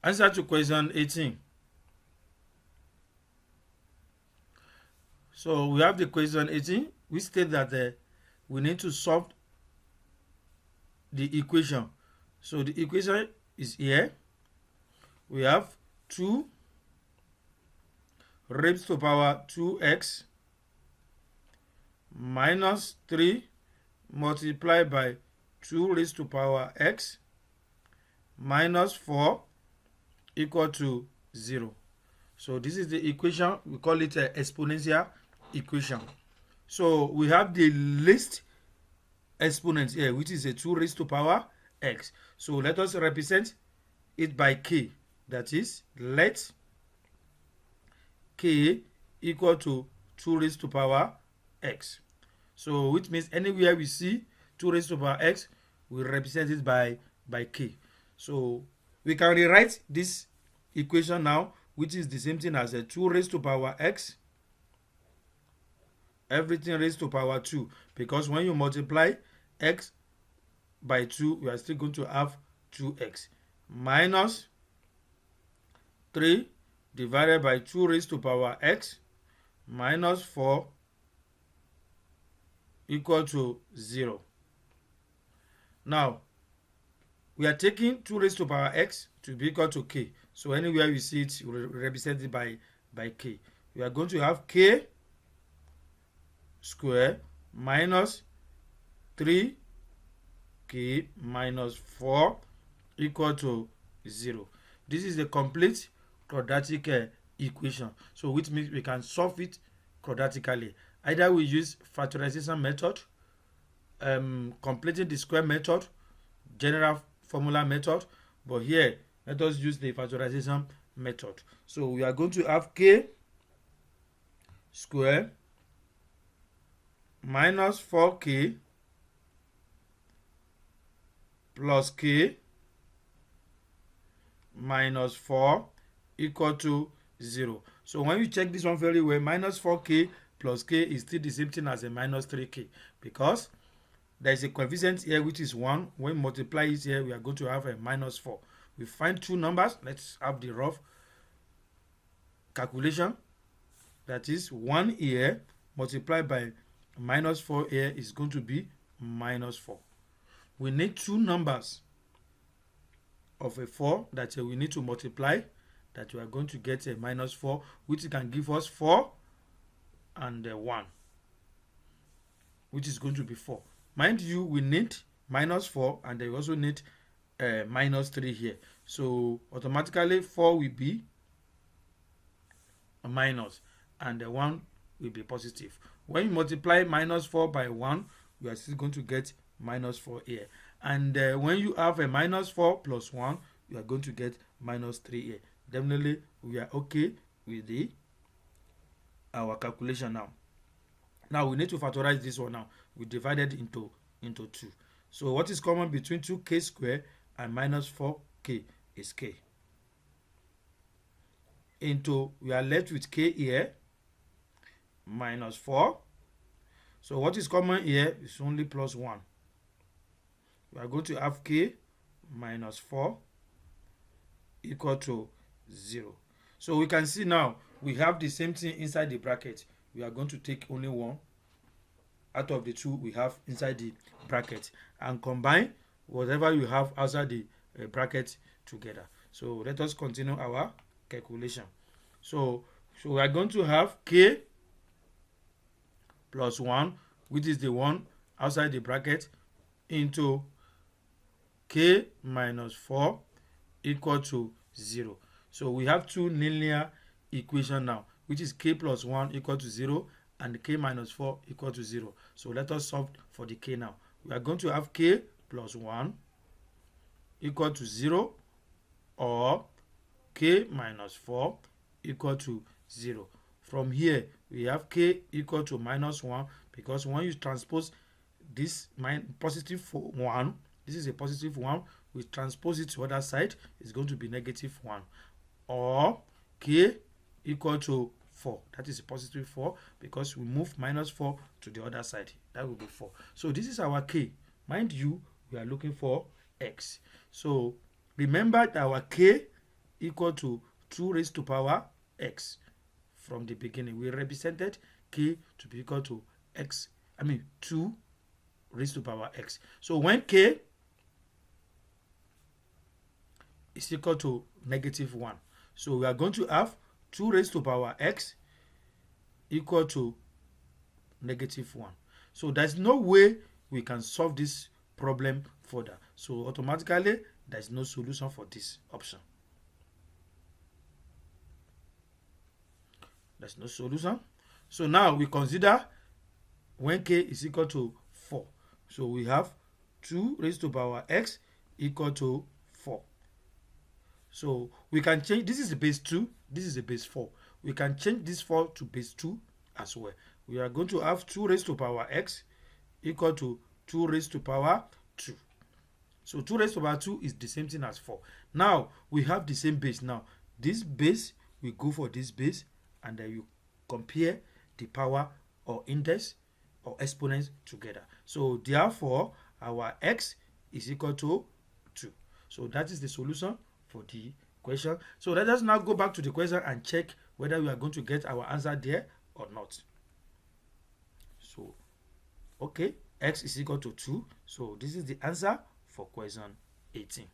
Answer to question 18. So we have the question 18. We state that we need to solve the equation. So the equation is here. We have 2 raised to power 2x minus 3 multiplied by 2 raised to power x minus 4 equal to 0. So this is the equation. We call it an exponential equation. So we have the least exponent here, which is a 2 raised to power x. So let us represent it by k. That is, let k equal to 2 raised to power x. So which means anywhere we see 2 raised to power x, we represent it by k. So we can rewrite this equation now, which is the same thing as a 2 raised to power x, everything raised to power 2, because when you multiply x by 2, we are still going to have 2x minus 3 divided by 2 raised to power x minus 4 equal to 0. Now, we are taking 2 raised to power x to be equal to k. So anywhere we see it, we represent it by k. We are going to have k square minus 3k minus 4 equal to 0. This is the complete quadratic equation. So which means we can solve it quadratically. Either we use factorization method, completing the square method, general formula method, but here let us use the factorization method. So we are going to have k square minus 4k plus k minus 4 equal to 0. So when you check this one very well, minus 4k plus k is still the same thing as a minus 3k, because there is a coefficient here which is 1. When we multiply it here, we are going to have a minus 4. We find two numbers. Let's have the rough calculation. That is 1 here multiplied by minus 4 here is going to be minus 4. We need two numbers of a 4 that we need to multiply, that we are going to get a minus 4, which can give us 4 and 1, which is going to be 4. Mind you, we need minus 4 and we also need minus 3 here. So automatically 4 will be a minus and 1 will be positive. When you multiply minus 4 by 1, we are still going to get minus 4 here. And when you have a minus 4 plus 1, you are going to get minus 3 here. Definitely, we are okay with our calculation now. Now, we need to factorize this one now. We divided into 2. So, what is common between 2k squared and minus 4k is k. We are left with k here, minus 4. So, what is common here is only plus 1. We are going to have k minus 4 equal to 0. So we can see now we have the same thing inside the bracket. We are going to take only one out of the two we have inside the bracket and combine whatever you have outside the bracket together. So let us continue our calculation. So we are going to have k plus 1, which is the one outside the bracket, into k minus 4 equal to 0. So we have two linear equations now, which is k plus 1 equal to 0 and k minus 4 equal to 0. So let us solve for the k now. We are going to have k plus 1 equal to 0 or k minus 4 equal to 0. From here, we have k equal to minus 1, because when you transpose this positive 1, this is a positive 1, we transpose it to the other side, it's going to be negative 1. Or k equal to 4, that is a positive 4, because we move minus 4 to the other side, that will be 4. So this is our k. Mind you, we are looking for x. So remember that our k equal to 2 raised to power x. From the beginning, we represented k to be equal to x, 2 raised to power x. So when k is equal to -1, so we are going to have 2 raised to power x equal to -1. So there's no way we can solve this problem further. So automatically, there's no solution for this option. There's no solution. So now we consider when k is equal to 4. So we have 2 raised to power x equal to 4. So we can change, this is the base 2, this is the base 4. We can change this 4 to base 2 as well. We are going to have 2 raised to power x equal to 2 raised to power 2. So 2 raised to power 2 is the same thing as 4. Now we have the same base. Now this base, we go for this base, and then you compare the power or index or exponents together. So therefore, our x is equal to 2. So that is the solution for the question. So let us now go back to the question and check whether we are going to get our answer there or not. So, okay, x is equal to 2. So this is the answer for question 18.